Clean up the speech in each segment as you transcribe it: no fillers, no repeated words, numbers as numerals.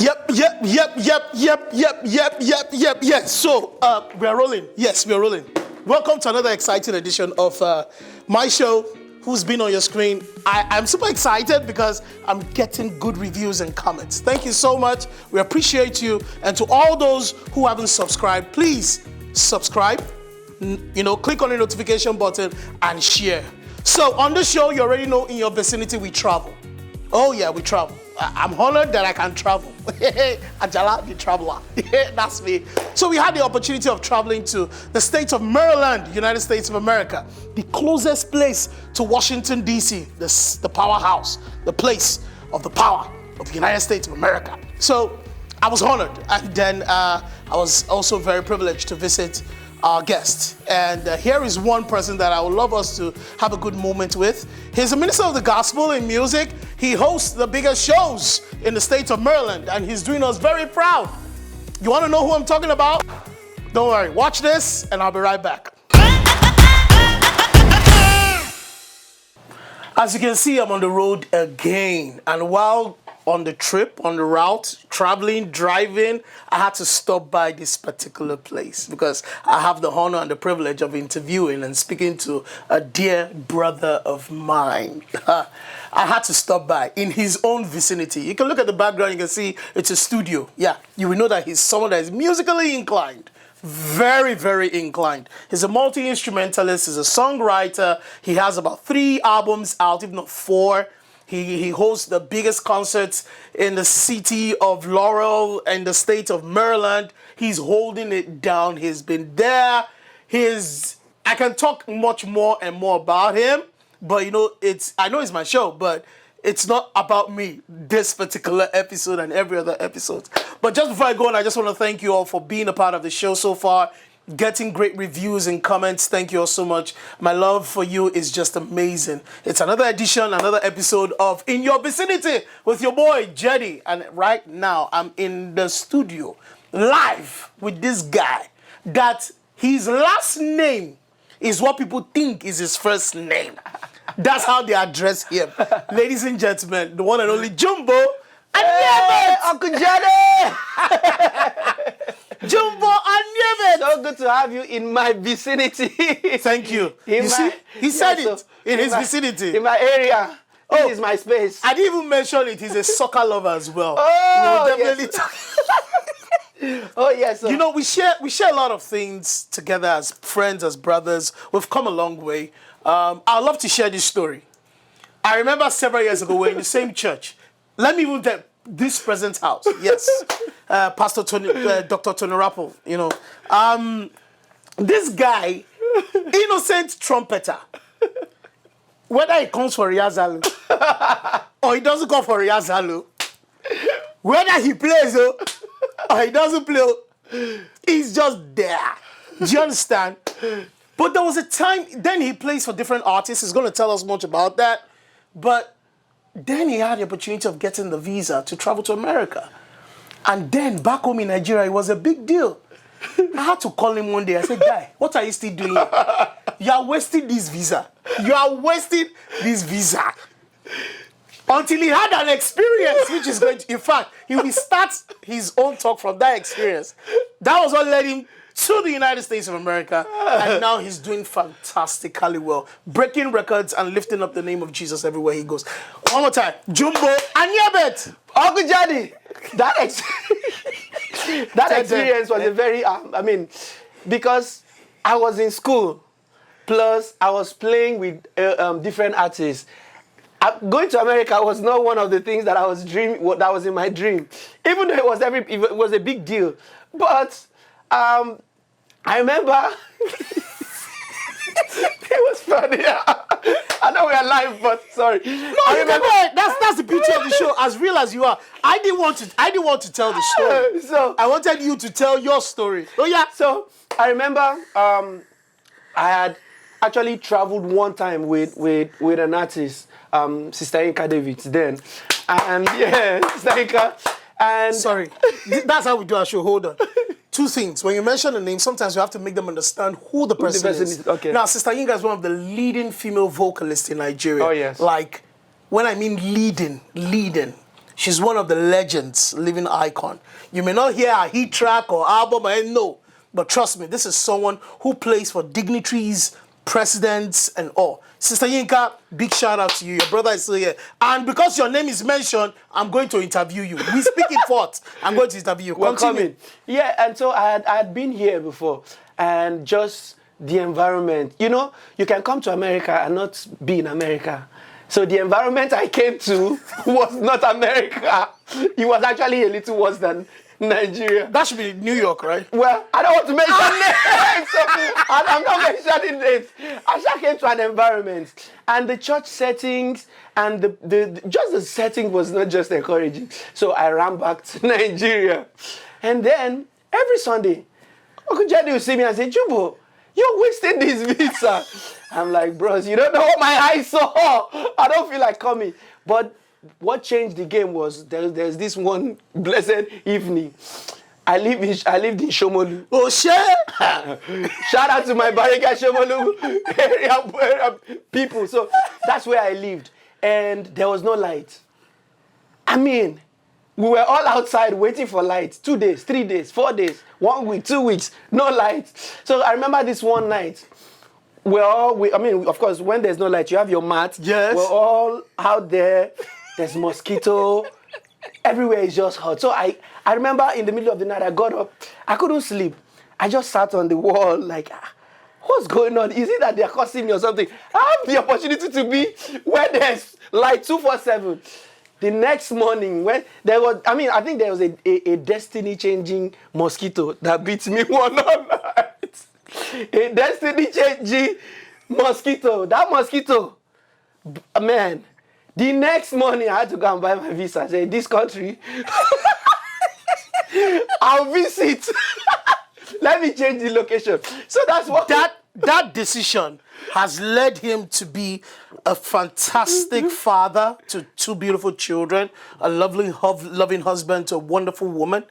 Yep. So, we are rolling. Yes, we are rolling. Welcome to another exciting edition of my show, Who's Been on Your Screen. I'm super excited because I'm getting good reviews and comments. Thank you so much. We appreciate you. And to all those who haven't subscribed, please subscribe. Click on the notification button and share. So, on the show, you already know in your vicinity we travel. Oh yeah, we travel. I'm honored that I can travel. Ajala, the traveler. That's me. So we had the opportunity of traveling to the state of Maryland, United States of America, the closest place to Washington, D.C., the powerhouse, the place of the power of the United States of America. So I was honored. And then I was also very privileged to visit our guest. And here is one person that I would love us to have a good moment with. He's a minister of the gospel in music. He hosts the biggest shows in the state of Maryland, and he's doing us very proud. You want to know who I'm talking about? Don't worry, watch this, and I'll be right back. As you can see, I'm on the road again, and while on the trip, on the route, traveling, driving, I had to stop by this particular place because I have the honor and the privilege of interviewing and speaking to a dear brother of mine. I had to stop by in his own vicinity. You can look at the background, you can see it's a studio. Yeah, you will know that he's someone that is musically inclined. Very, very inclined. He's a multi-instrumentalist, he's a songwriter. He has about 3 albums out, if not 4. He hosts the biggest concerts in the city of Laurel and the state of Maryland. He's holding it down. He's been there. I can talk much more and more about him, but I know it's my show, but it's not about me this particular episode and every other episode. But just before I go on, I just want to thank you all for being a part of the show so far. Getting great reviews and comments. Thank you all so much. My love for you is just amazing. It's another edition, another episode of In Your Vicinity with your boy, JEDI. And right now, I'm in the studio live with this guy that his last name is what people think is his first name. That's how they address him. Ladies and gentlemen, the one and only Jumbo. Hey, Uncle JEDI! Jumbo Anyebet! So good to have you in my vicinity. Thank you. You see? He said it. In his vicinity. In my area. This is my space. I didn't even mention it. He's a soccer lover as well. Oh, we'll definitely yes. Oh, yes. Sir. We share a lot of things together as friends, as brothers. We've come a long way. I'd love to share this story. I remember several years ago, we were in the same church. Let me even tell this present house. Yes. Pastor Tony, Dr. Tony Rappel, this guy, innocent trumpeter, whether he comes for Riazalu or he doesn't come for Riazalu, whether he plays or he doesn't play, he's just there. Do you understand? But there was a time, then he plays for different artists. He's going to tell us much about that. But then he had the opportunity of getting the visa to travel to America. And then back home in Nigeria, it was a big deal. I had to call him one day. I said, guy, what are you still doing here? You are wasting this visa. You are wasting this visa. Until he had an experience, which is going to, in fact, he will start his own talk from that experience. That was what led him to the United States of America, and now he's doing fantastically well, breaking records and lifting up the name of Jesus everywhere he goes. One more time, Jumbo Anyebet. Uncle JEDI, that experience was a very, because I was in school, plus I was playing with different artists. Going to America was not one of the things that I was dreaming. That was in my dream, even though it was a big deal. But I remember it was funny. I know we are live, but sorry. No, I remember that's the beauty of the show. As real as you are, I didn't want to tell the story. So I wanted you to tell your story. Oh yeah. So I remember I had actually traveled one time with an artist, Sister Inka Davids then, and yeah, Sister Inka. And sorry, that's how we do our show. Hold on. 2 things. When you mention a name, sometimes you have to make them understand who the person is. Okay. Now, Sister Inga is one of the leading female vocalists in Nigeria. Oh, yes. Like, when I mean leading, She's one of the legends, living icon. You may not hear a hit track or album, I know, but trust me, this is someone who plays for dignitaries, presidents, and all. Sister Yinka, big shout out to you. Your brother is still here. And because your name is mentioned, I'm going to interview you. We speak it forth. I'm going to interview you. We're coming. Yeah, and so I had been here before, and just the environment. You know, you can come to America and not be in America. So the environment I came to was not America. It was actually a little worse than Nigeria. That should be New York, right? Well, I don't want to mention names, so I'm not mentioning names. I just came to an environment, and the church settings and the setting was not just encouraging. So I ran back to Nigeria, and then every Sunday, Uncle JEDI will see me and say, "Jumbo, you're wasting this visa." I'm like, bros, you don't know what my eyes saw. I don't feel like coming. But what changed the game was there's this one blessed evening. I lived in Shomolu. Oh, shit! Shout out to my Bariga Shomolu area people. So that's where I lived. And there was no light. I mean, we were all outside waiting for light. 2 days, 3 days, 4 days, 1 week, 2 weeks, no light. So I remember this one night. Of course, when there's no light, you have your mat. Yes. We're all out there. There's mosquito. Everywhere is just hot. So I remember in the middle of the night, I got up. I couldn't sleep. I just sat on the wall like, what's going on? Is it that they're cursing me or something? I have the opportunity to be where there's light 247. The next morning, when there was, I think there was a destiny-changing mosquito that beat me one night. A destiny-changing mosquito. That mosquito, man. The next morning, I had to go and buy my visa. I said, this country, I'll visit. Let me change the location. So that's what... That decision has led him to be a fantastic father to 2 beautiful children, a lovely, loving husband to a wonderful woman.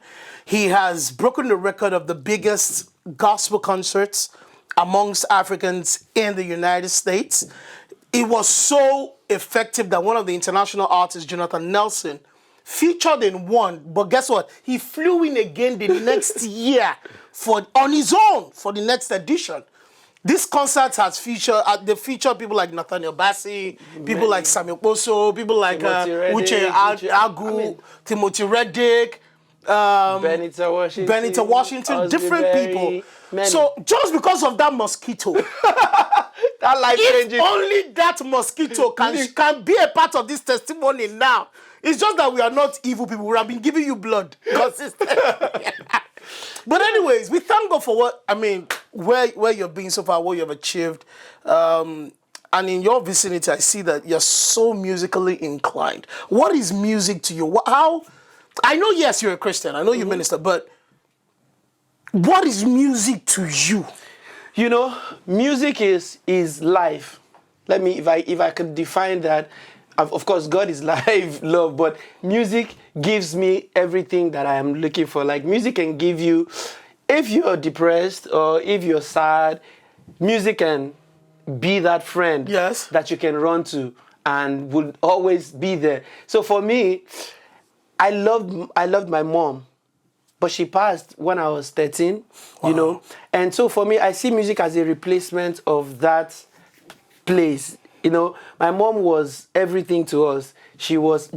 He has broken the record of the biggest gospel concerts amongst Africans in the United States. It was so effective that one of the international artists, Jonathan Nelson, featured in one. But guess what? He flew in again the next year on his own for the next edition. This concert has featured, they featured people like Nathaniel Bassey, people like Samuel Poso, people like Uche Agu, Timothy Reddick, Benita Washington, different people. Many. So just because of that mosquito, that life changing. Only that mosquito can be a part of this testimony now. It's just that we are not evil people. We have been giving you blood consistently. But anyways, we thank God for where you've been so far, what you have achieved. And in your vicinity, I see that you're so musically inclined. What is music to you? I know, yes, you're a Christian. I know you minister, but what is music to you? You know, music is life. Let me, if I could define that, of course, God is life, love, but music gives me everything that I am looking for. Like, music can give you, if you're depressed or if you're sad, music can be that friend that you can run to and will always be there. So for me, I loved my mom, but she passed when I was 13, you know. And so for me, I see music as a replacement of that place. You know, my mom was everything to us. She was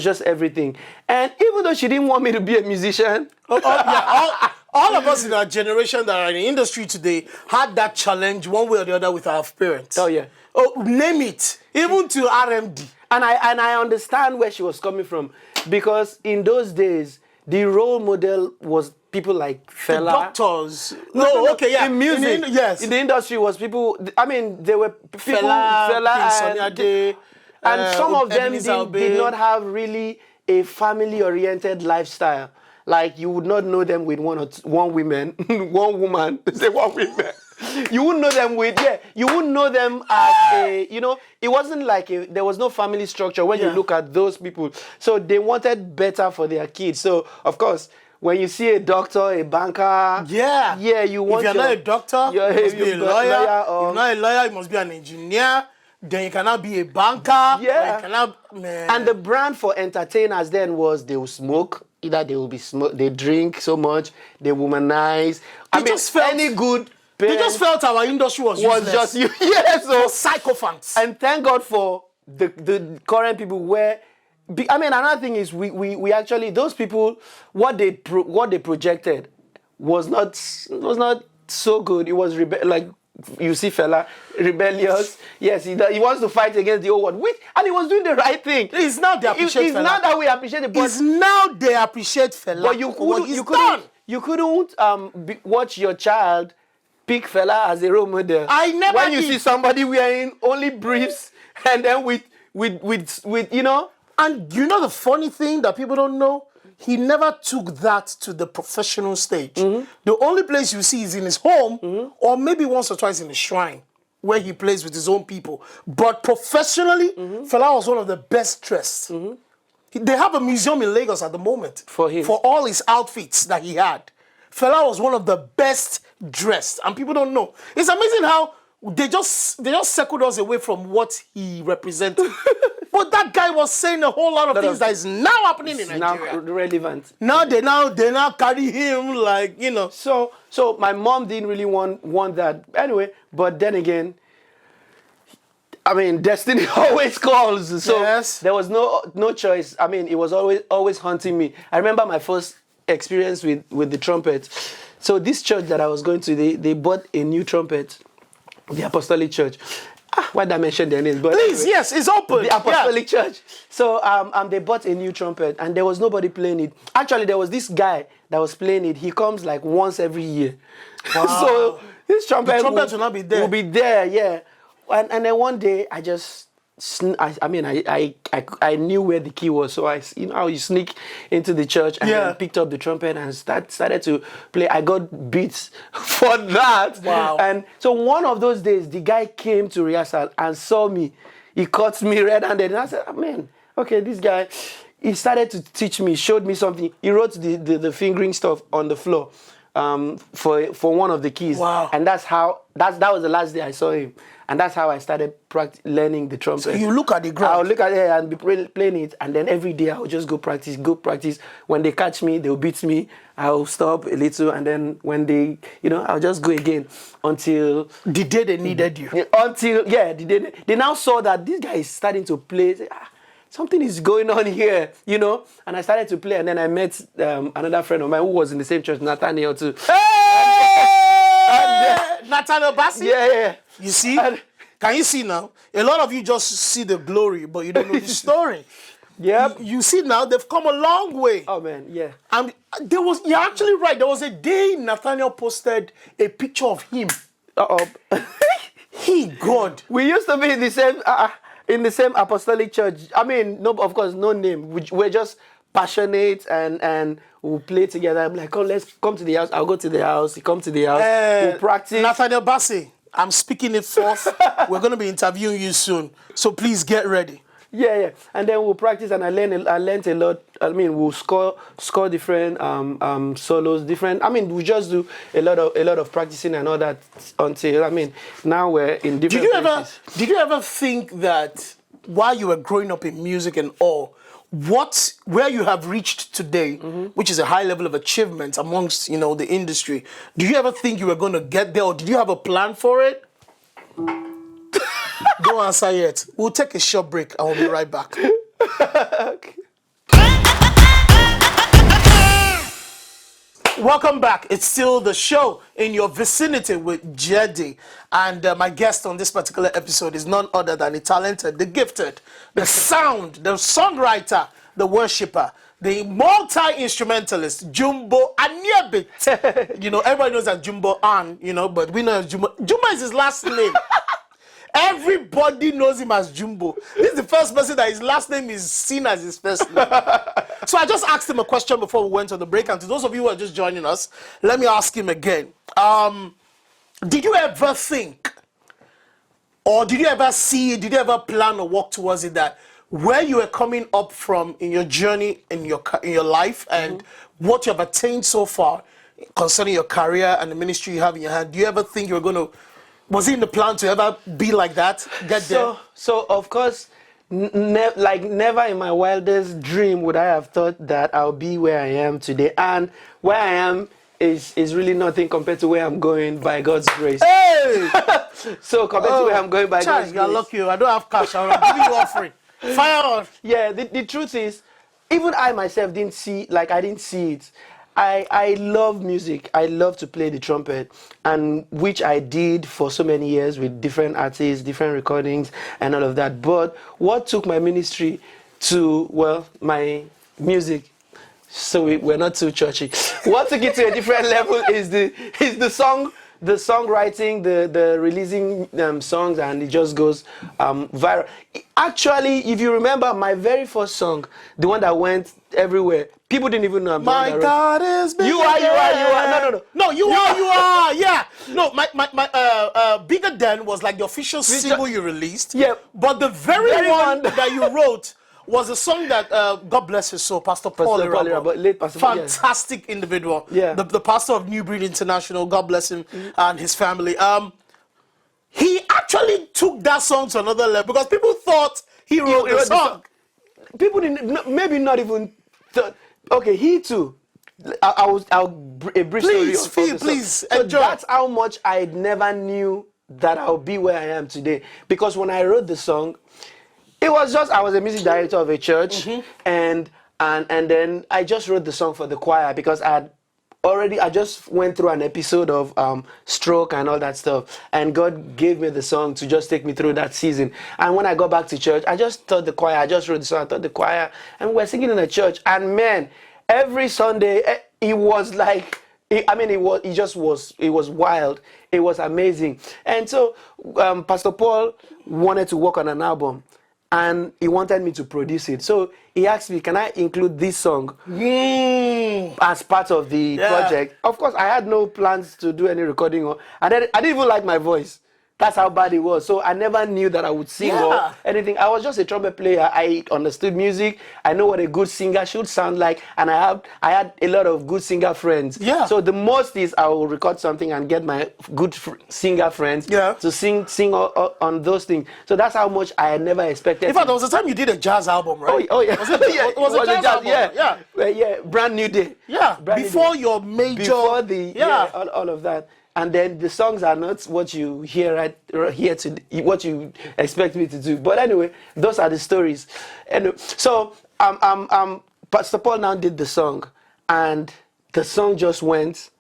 just everything. And even though she didn't want me to be a musician, all of us in our generation that are in the industry today had that challenge one way or the other with our parents. Oh yeah. Oh, name it, even to RMD. And I understand where she was coming from, because in those days the role model was people like Fela. The doctors. No, in music, in the industry was people. I mean, there were people, Fela and some of them did not have really a family-oriented lifestyle. Like, you would not know them with one woman. Say one woman. You wouldn't know them you wouldn't know them as it wasn't like there was no family structure when you look at those people. So they wanted better for their kids. So, of course, when you see a doctor, a banker, you want. If you're not a doctor, you must be a lawyer. If you're not a lawyer, you must be an engineer. Then you cannot be a banker. Yeah. You cannot, man. And the brand for entertainers then was they will smoke. Either they will be they drink so much, they womanize. Any good they just felt our industry was useless. So sycophants. And thank God for the current people where another thing is we actually, those people, what they projected was not so good. It was like you see fella rebellious. Yes, he wants to fight against the old world, and he was doing the right thing. It's now they appreciate fella. It's not that we appreciate it, but it's now they appreciate fella. But you couldn't watch your child pick fella as a role model. I never when you see somebody wearing only briefs and then with you know. And you know the funny thing that people don't know? He never took that to the professional stage. Mm-hmm. The only place you see is in his home, mm-hmm. or maybe once or twice in the shrine, where he plays with his own people. But professionally, mm-hmm. Fela was one of the best dressed. Mm-hmm. They have a museum in Lagos at the moment for him, for all his outfits that he had. Fela was one of the best dressed, and people don't know. It's amazing how they just circled us away from what he represented. But that guy was saying a whole lot of things that is now happening in Nigeria. Now relevant. Now they now carry him like, you know. So my mom didn't really want that anyway. But then again, I mean, destiny always calls. So yes. There was no choice. I mean, it was always haunting me. I remember my first experience with the trumpet. So this church that I was going to, they bought a new trumpet, the Apostolic Church. Why did I mention their names? But please, anyway, yes, it's open. The Apostolic Church. So they bought a new trumpet and there was nobody playing it. Actually, there was this guy that was playing it. He comes like once every year. Wow. So this trumpet will not be there. Will be there, yeah. And then one day I just I knew where the key was, so you know how you sneak into the church and then picked up the trumpet and started to play. I got beats for that. Wow! And so one of those days, the guy came to rehearsal and saw me. He caught me red-handed, and I said, oh, "Man, okay, this guy." He started to teach me, showed me something. He wrote the fingering stuff on the floor for one of the keys. Wow! And that was the last day I saw him. And that's how I started learning the trumpet. So you look at the ground. I'll look at it and be playing it. And then every day I'll just go practice. When they catch me, they'll beat me. I'll stop a little. And then when they, I'll just go again until... The day they needed you. They now saw that this guy is starting to play. Say, something is going on here, And I started to play. And then I met another friend of mine who was in the same church, Nathaniel too. Nathaniel Bassey? Yeah. You see? Can you see now? A lot of you just see the glory, but you don't know the story. Yep. You see now, they've come a long way. Oh, man, yeah. And you're actually right. There was a day Nathaniel posted a picture of him. Uh-oh. God. We used to be in the same apostolic church. I mean, no, of course, no name. We're just passionate and we'll play together. I'm like, let's come to the house. I'll go to the house. You come to the house. We'll practice. Nathaniel Bassey, I'm speaking it forth. We're going to be interviewing you soon. So please get ready. Yeah. And then we'll practice and I learned a lot. I mean, we'll score different solos, different. I mean, we just do a lot of practicing and all that until, now we're in different places. Did you ever think that while you were growing up in music and all, where you have reached today, mm-hmm. which is a high level of achievement amongst, the industry, do you ever think you were going to get there, or did you have a plan for it? Don't answer yet. We'll take a short break and we'll be right back. Okay. Welcome back. It's still the show in your vicinity with JEDI. And my guest on this particular episode is none other than the talented, the gifted, the sound, the songwriter, the worshipper, the multi-instrumentalist, Jumbo Anyebit. Everybody knows that Jumbo An, but we know Jumbo. Jumbo is his last name. Everybody knows him as Jumbo. This is the first person that his last name is seen as his first name. So I just asked him a question before we went on the break, and to those of you who are just joining us, let me ask him again. Did you ever think, or did you ever see, did you ever plan or work towards it that where you were coming up from in your journey, in your life, and mm-hmm. what you have attained so far concerning your career and the ministry you have in your hand, do you ever think you were going to Was it in the plan to ever be like that? Get there? So of course, never in my wildest dream would I have thought that I'll be where I am today. And where I am is really nothing compared to where I'm going by God's grace. Hey! So compared to where I'm going by God's grace. You're lucky. I don't have cash. I'm giving you offering. Fire on. Yeah, the truth is, even I myself didn't see, I didn't see it. I love music. I love to play the trumpet, and which I did for so many years with different artists, different recordings, and all of that. But what took my ministry to, well, my music, so we're not too churchy. What took it to a different level is the songwriting, the releasing songs, and it just goes viral. Actually, if you remember my very first song, the one that went everywhere, people didn't even know. My God is bigger. You are. No, you are. Yeah. No, my Bigger Than was like the official single you released. Yeah. But the very one that you wrote was a song that, God bless his soul, Pastor Paul Irabo, late Pastor Paul, fantastic individual. Yeah. The pastor of New Breed International, God bless him and his family. He actually took that song to another level because people thought he wrote the song. People didn't, maybe not even thought. Okay, he too. I'll a brief story. Please, so enjoy. That's how much I never knew that I'll be where I am today. Because when I wrote the song, it was just, I was a music director of a church, and then I just wrote the song for the choir because I just went through an episode of stroke and all that stuff, and God gave me the song to just take me through that season. And when I got back to church, I just taught the choir. I just wrote the song, I taught the choir, and we're singing in a church. And man, every Sunday it was like, it was wild. It was amazing. And so Pastor Paul wanted to work on an album, and he wanted me to produce it. So he asked me, can I include this song as part of the project? Of course, I had no plans to do any recording. I didn't even like my voice. That's how bad it was. So I never knew that I would sing or anything. I was just a trumpet player. I understood music. I know what a good singer should sound like. And I had a lot of good singer friends. Yeah. So the most is I will record something and get my good singer friends to sing on those things. So that's how much I had never expected. In fact, there was a time you did a jazz album, right? Oh yeah. Was it, was a jazz album? Yeah. Brand New Day. Yeah. Before your major. Before all of that. And then the songs are not what you hear here to what you expect me to do. But anyway, those are the stories. Anyway, so Pastor Paul now did the song, and the song just went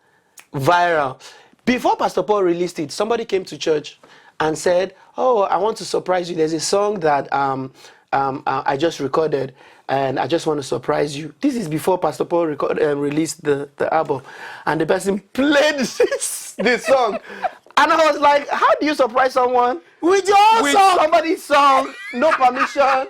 viral. Before Pastor Paul released it, somebody came to church and said, "Oh, I want to surprise you. There's a song that I just recorded, and I just want to surprise you." This is before Pastor Paul released the album, and the person played this song, and I was like, "How do you surprise someone with your song? Somebody's song, no permission?"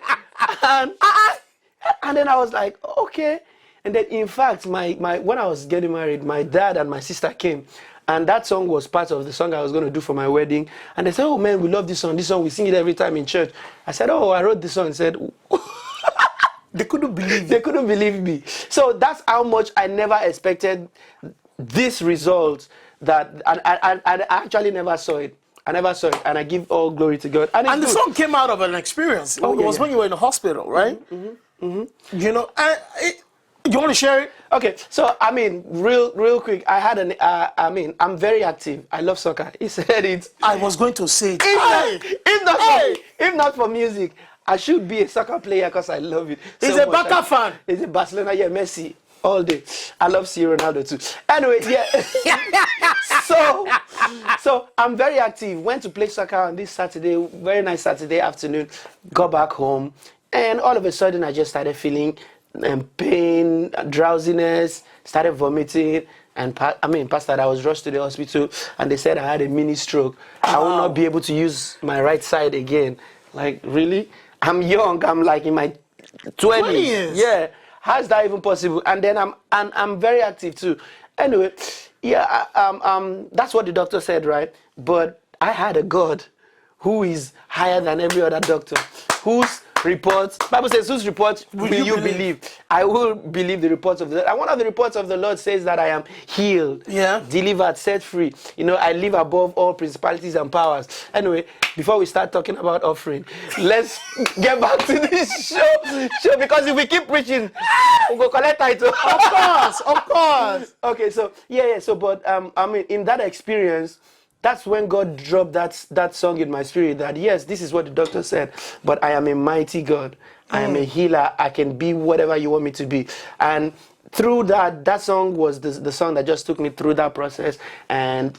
And then I was like, "Okay." And then, in fact, my when I was getting married, my dad and my sister came. And that song was part of the song I was going to do for my wedding. And they said, "Oh man, we love this song. This song, we sing it every time in church." I said, "Oh, I wrote this song." And said, they couldn't believe it. They couldn't believe me. So that's how much I never expected this result. That I actually never saw it. I never saw it, and I give all glory to God. And the song came out of an experience. It was when you were in the hospital, right? You know, you want to share it? Okay, so I mean, real quick, I had I'm very active. I love soccer. He said it. I was going to say it. If not for music, I should be a soccer player because I love it. He's a Barca fan. He's a Barcelona, Messi all day. I love C. Ronaldo too. Anyway, so I'm very active. Went to play soccer on this Saturday, very nice Saturday afternoon. Got back home, and all of a sudden I just started feeling pain, drowsiness, started vomiting, and Pastor, I was rushed to the hospital, and they said I had a mini stroke. I will not be able to use my right side again. Like, really? I'm young. I'm like in my 20s. Yeah. How is that even possible? And then I'm very active too. Anyway, that's what the doctor said, right? But I had a God who is higher than every other doctor, whose reports. Bible says, whose reports will you believe? I will believe the reports of the Lord. And one of the reports of the Lord says that I am healed, delivered, set free. You know, I live above all principalities and powers. Anyway, before we start talking about offering, let's get back to this show, because if we keep preaching, we'll go collect title. Of course. Okay, so so but I mean, in that experience, that's when God dropped that song in my spirit, that yes, this is what the doctor said, but I am a mighty God. I am a healer. I can be whatever you want me to be. And through that song was the song that just took me through that process. And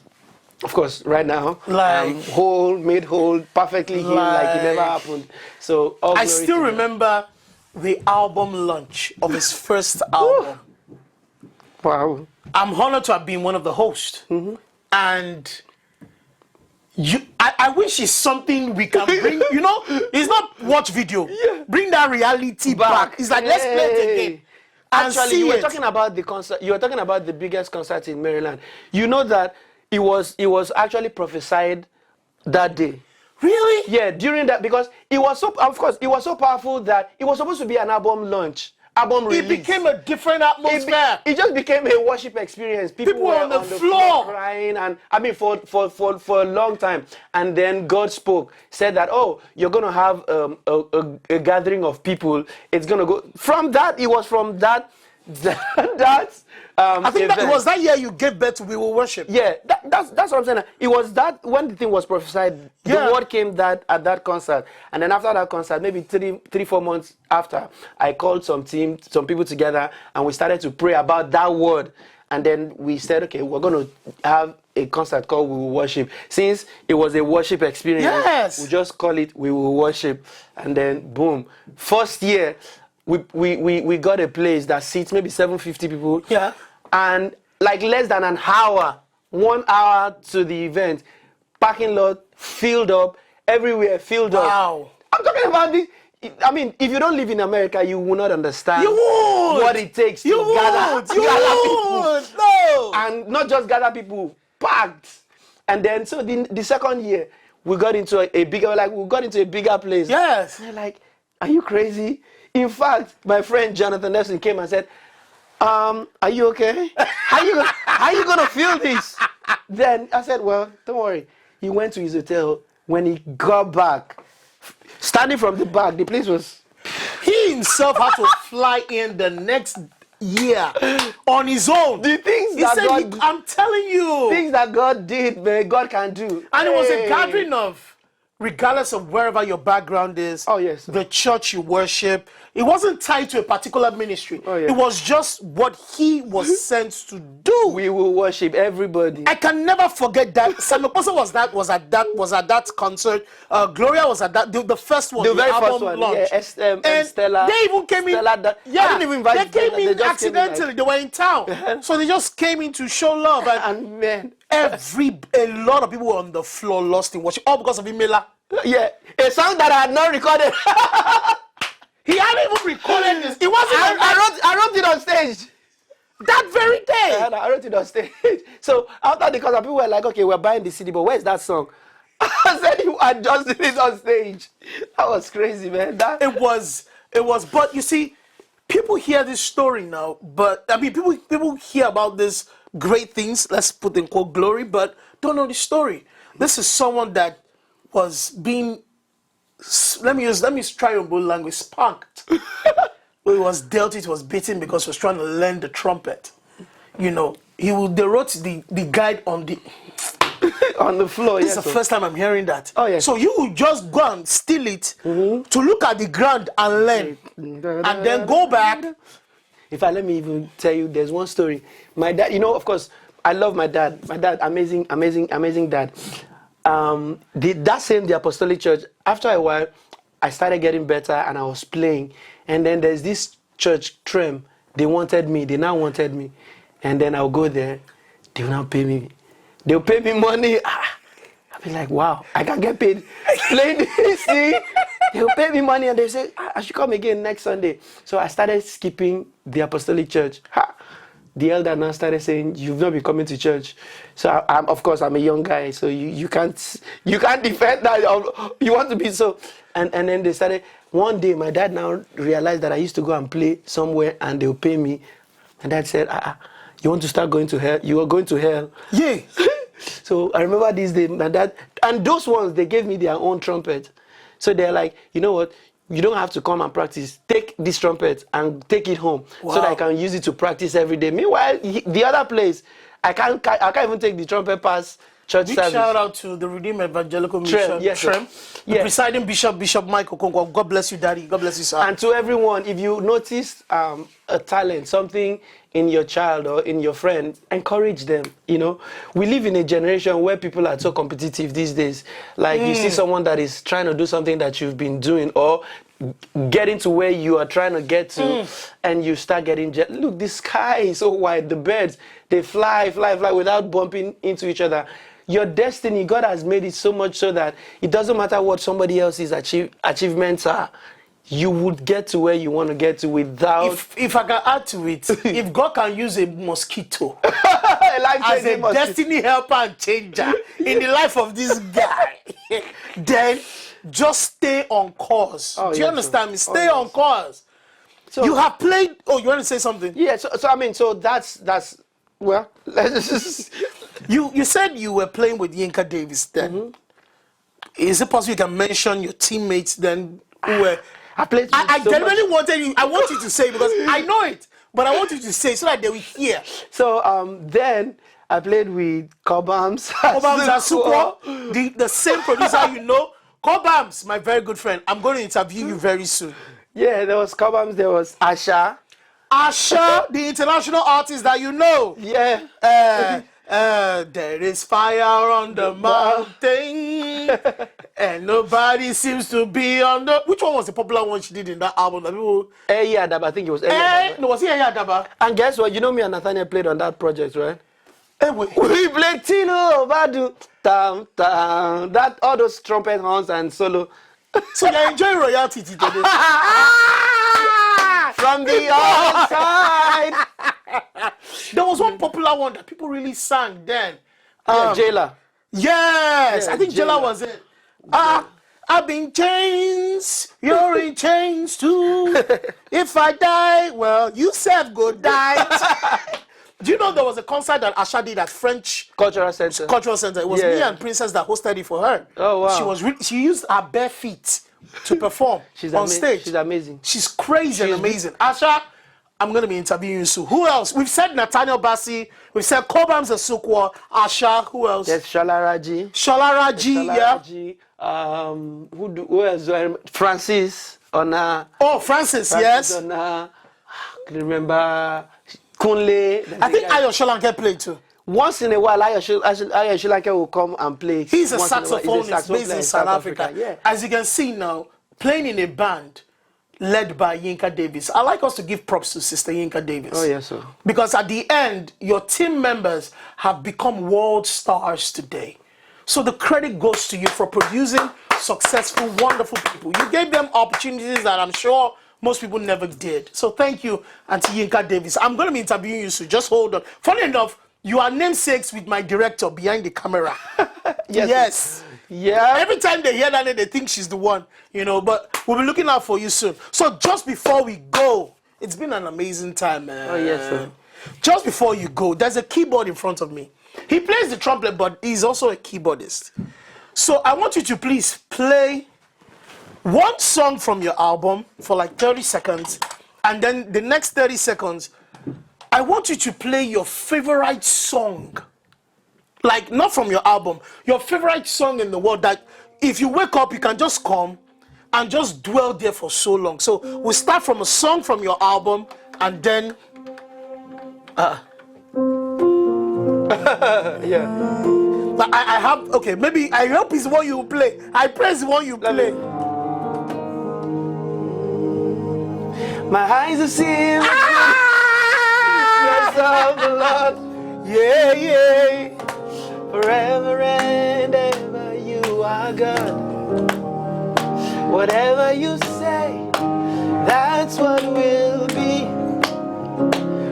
of course, right now, I'm whole, made whole, perfectly healed, like it never happened. So I still remember the album launch of his first album. Wow. I'm honored to have been one of the hosts. And I wish it's something we can bring, you know, it's not watch video. Bring that reality back. It's like, let's play it again. Actually, you were talking about the concert. You were talking about the biggest concert in Maryland. You know that it was actually prophesied that day. Really? Yeah, during that, because it was so, of course, it was so powerful that it was supposed to be an album launch. Album release. It became a different atmosphere. It just became a worship experience. People were on the floor crying, and I mean for a long time. And then God spoke, said that, oh, you're gonna have a gathering of people. It's gonna go from that. It was from that. I think that it was that year you gave birth to We Will Worship. Yeah, that's what I'm saying. It was that when the thing was prophesied, the word came at that concert. And then after that concert, maybe 3-4 months after, I called some people together, and we started to pray about that word. And then we said, okay, we're going to have a concert called We Will Worship. Since it was a worship experience, we just call it We Will Worship. And then boom, first year, we got a place that seats maybe 750 people. Yeah. And like less than an hour, 1 hour to the event, parking lot filled up, everywhere filled up. Wow. I'm talking about this. I mean, if you don't live in America, you will not understand what it takes to gather people. No. And not just gather people, packed. And then, so the second year, we got into a bigger place. Yes. And they're like, are you crazy? In fact, my friend Jonathan Nelson came and said, are you okay? How you gonna feel this? Then I said, well, don't worry. He went to his hotel. When he got back, standing from the back, the place was... He himself had to fly in the next year on his own. The things that God... I'm telling you. Things that God did, man, God can do. And it was a gathering of, regardless of wherever your background is, the church you worship, it wasn't tied to a particular ministry. It was just what he was sent to do. We will worship everybody. I can never forget that. Samuel Posa was at that concert. Gloria was at that. The first one, the very first one. Launch. Yeah, and Stella. They even came in. I didn't even invite they came in accidentally. They were in town, so they just came in to show love. And man, a lot of people were on the floor, lost in worship, all because of Imela. Yeah, a song that I had not recorded. He hadn't even recorded this. It wasn't. I wrote it on stage that very day. I wrote it on stage. So after the concert, people were like, "Okay, we're buying the CD, but where's that song?" I said, "I just did it on stage." That was crazy, man. It was. But you see, people hear this story now. But I mean, people hear about this great things. Let's put in quote glory, but don't know the story. This is someone that was being, let me try your bold language, spanked. Well, it was dealt, it was beaten because he was trying to learn the trumpet. You know, they wrote the guide on the on the floor. This is the first time I'm hearing that. Oh yes. So you would just go and steal it to look at the ground and learn, and then go back. In fact, let me even tell you, there's one story. My dad, you know, of course, I love my dad. My dad, amazing dad. That same, the Apostolic Church, after a while, I started getting better and I was playing. And then there's this church, Trem. They now wanted me. And then I'll go there. They will now pay me. They'll pay me money. I'll be like, wow, I can get paid playing this thing. They'll pay me money and they say, I should come again next Sunday. So I started skipping the Apostolic Church. The elder now started saying, you've not been coming to church. So of course I'm a young guy, so you can't defend that. You want to be so. And then they started, One day, my dad now realized that I used to go and play somewhere and they'll pay me. And dad said, you want to start going to hell? You are going to hell. Yeah. So I remember this day, my dad, and those ones, they gave me their own trumpet. So they're like, you know what? You don't have to come and practice. Take this trumpet and take it home so that I can use it to practice every day. Meanwhile, the other place, I can't even take the trumpet past church Big service. shout out to the Redeemed Evangelical Mission, Yes, Trem, the presiding bishop, Bishop Michael Okonkwo. God bless you, Daddy. God bless you, sir. And to everyone, if you notice a talent, something in your child or in your friend, encourage them. You know, we live in a generation where people are so competitive these days. Like you see someone that is trying to do something that you've been doing or getting to where you are trying to get to, and you start getting look, the sky is so wide, the birds, they fly without bumping into each other. Your destiny, God has made it so much so that it doesn't matter what somebody else's achievements are. You would get to where you want to get to without... If I can add to it, if God can use a mosquito as a destiny helper and changer in the life of this guy, then just stay on course. Do you understand me? Stay on course. So, you have played... Oh, you want to say something? Yeah, so I mean, so that's well, let's just... You said you were playing with Yinka Davis then. Is it possible you can mention your teammates then who were... I genuinely want you to say, because I know it, but I want you to say so that they will hear. So then I played with Cobhams Asukwo, the same producer you know. Cobhams, my very good friend. I'm going to interview you very soon. Yeah, there was Cobhams, there was Asha. Asha, the international artist that you know. Yeah. There is fire on the mountain, and nobody seems to be on the... Which one was the popular one she did in that album? Adaba, I think it was Adaba. No, was it Adaba? And guess what? You know me and Nathaniel played on that project, right? We played Tino, Badu, Tam, Tam, that, all those trumpet horns and solo. So you're enjoying royalty today? From the other side. There was one popular one that people really sang then. Jailer. Yes, I think Jailer was it. I've been chains, you're in chains too. If I die, well, you self go die. Do you know there was a concert that Asha did at French Cultural Center? It was me and Princess that hosted it for her. Oh wow! She used her bare feet to perform on stage. She's amazing. She's crazy and amazing. Asha, I'm going to be interviewing you soon. Who else? We've said Nathaniel Bassey. We've said Cobhams Asukwo. Asha. Who else? There's Shalaraji. Shalaraji. Yeah. Who else? Francis Ona. Oh, Francis yes. Ona. Remember Kunle. I think Ayo Sholanke played too. Once in a while, Ayo Sholanke will come and play. He's a saxophonist based in South Africa. Yeah. As you can see now, playing in a band led by Yinka Davis. I like us to give props to Sister Yinka Davis. Oh, yes, sir. Because at the end, your team members have become world stars today. So the credit goes to you for producing successful, wonderful people. You gave them opportunities that I'm sure most people never did. So thank you, Auntie Yinka Davis. I'm going to be interviewing you, so just hold on. Funny enough, you are namesakes with my director behind the camera. Yes. Yeah. Every time they hear that name, they think she's the one, you know, but we'll be looking out for you soon. So just before we go, it's been an amazing time, man. Oh, yes, sir. Just before you go, there's a keyboard in front of me. He plays the trumpet, but he's also a keyboardist. So I want you to please play one song from your album for like 30 seconds, and then the next 30 seconds, I want you to play your favorite song. Like, not from your album, your favorite song in the world that if you wake up, you can just come and just dwell there for so long. So we'll start from a song from your album, and then... yeah. But I have... Okay, maybe I hope it's the one you play. I press the one you play. My eyes are seeing the goodness of the Lord. Yeah, yeah. Forever and ever you are God. Whatever you say, that's what will be.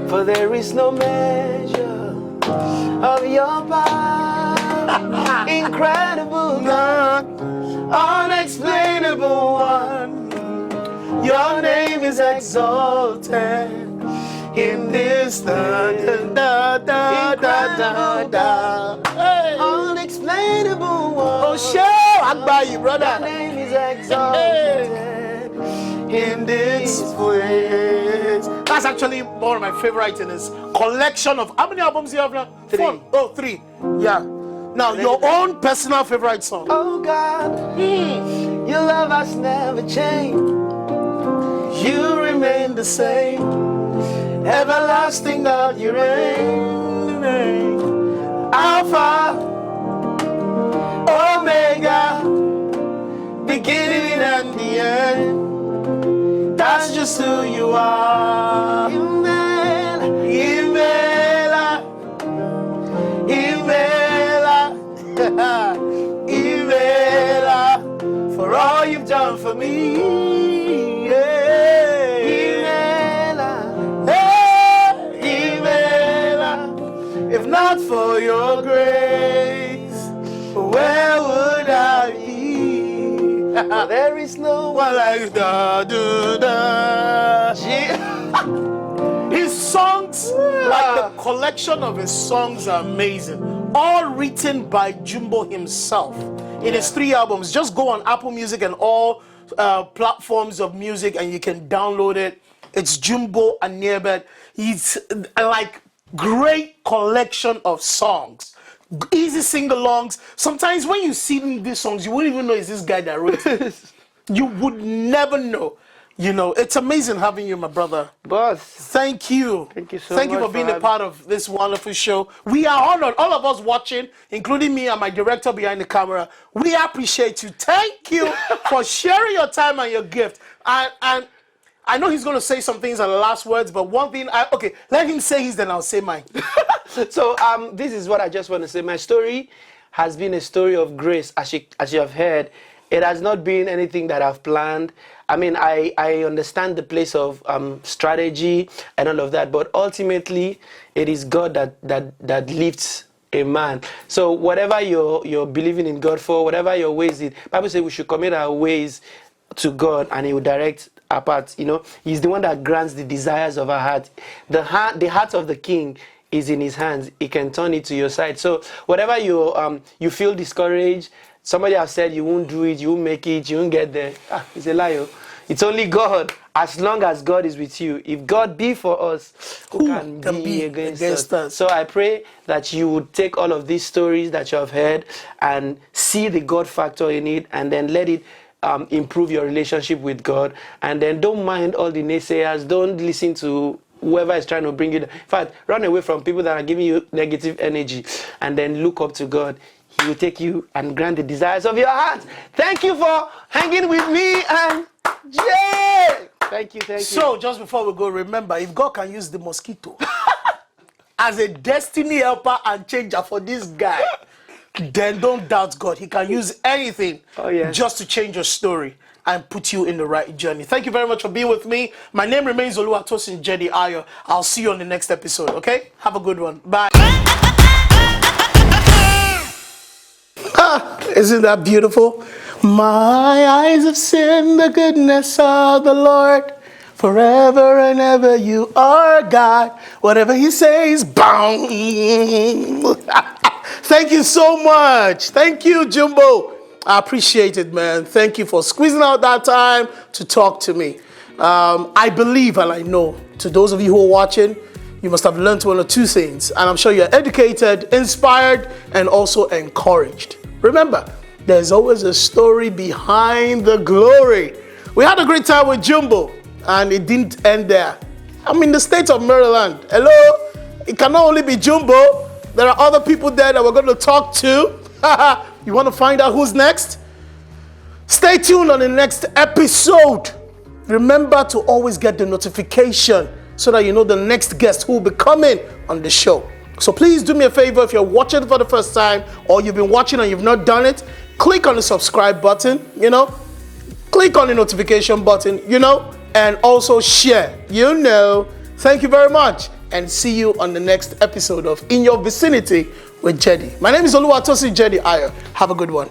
For there is no measure of your power. Incredible God, unexplainable one. Your name is exalted in this da da da da da. Hey. Unexplainable one. Oh, show Agbayi, brother. Your name is exalted In this place. That's actually one of my favorite in this collection of how many albums do you have now? 3. 4. Oh, 3. Yeah. Now your own personal favorite song. Oh God, your love has never changed. You remain the same. Everlasting God, you reign. Alpha, Omega, beginning and the end. That's just who you are. Imela, Imela, Imela, for all you've done for me. Yeah. Imela, if not for your grace, where would I be? There is no one Like da da da. His songs, like the collection of his songs, are amazing. All written by Jumbo himself. In his 3 albums, just go on Apple Music and all platforms of music, and you can download it. It's Jumbo and Niebet. He's like great collection of songs, easy sing-alongs. Sometimes when you sing these songs, you wouldn't even know it's this guy that wrote it. You would never know. You know, it's amazing having you, my brother. boss. Thank you. Thank you so Thank you much for being for a part of this wonderful show. We are honored, all of us watching, including me and my director behind the camera. We appreciate you. Thank you for sharing your time and your gift. And I know he's going to say some things as the last words, but one thing, okay, let him say his, then I'll say mine. So this is what I just want to say. My story has been a story of grace, as you have heard. It has not been anything that I've planned. I mean, I understand the place of strategy and all of that, but ultimately, it is God that lifts a man. So whatever you're believing in God for, whatever your ways is, Bible says we should commit our ways to God, and He will direct our paths. You know, He's the one that grants the desires of our heart. The heart of the King is in His hands. He can turn it to your side. So whatever you feel discouraged, somebody has said you won't do it, you won't make it, you won't get there. It's a lie. It's only God. As long as God is with you. If God be for us, who can be against us? So I pray that you would take all of these stories that you have heard and see the God factor in it, and then let it improve your relationship with God. And then don't mind all the naysayers. Don't listen to whoever is trying to bring you down. In fact, run away from people that are giving you negative energy, and then look up to God. He will take you and grant the desires of your heart. Thank you for hanging with me, and Jay. Thank you. So, just before we go, remember, if God can use the mosquito as a destiny helper and changer for this guy, then don't doubt God. He can use anything just to change your story and put you in the right journey. Thank you very much for being with me. My name remains Oluwatosin JEDI Ayo. I'll see you on the next episode, okay? Have a good one. Bye. Isn't that beautiful? My eyes have seen the goodness of the Lord. Forever and ever you are God. Whatever He says, boom. Thank you so much. Thank you, Jumbo. I appreciate it, man. Thank you for squeezing out that time to talk to me. I believe and I know, to those of you who are watching, you must have learned 1 or 2 things. And I'm sure you're educated, inspired, and also encouraged. Remember, there's always a story behind the glory. We had a great time with Jumbo, and it didn't end there. I'm in the state of Maryland. Hello? It cannot only be Jumbo. There are other people there that we're going to talk to. You want to find out who's next? Stay tuned on the next episode. Remember to always get the notification so that you know the next guest who will be coming on the show. So please do me a favor, if you're watching for the first time or you've been watching and you've not done it, click on the subscribe button, click on the notification button, and also share, Thank you very much, and see you on the next episode of In Your Vicinity with JEDI. My name is Oluwatosin JEDI Ayo. Have a good one.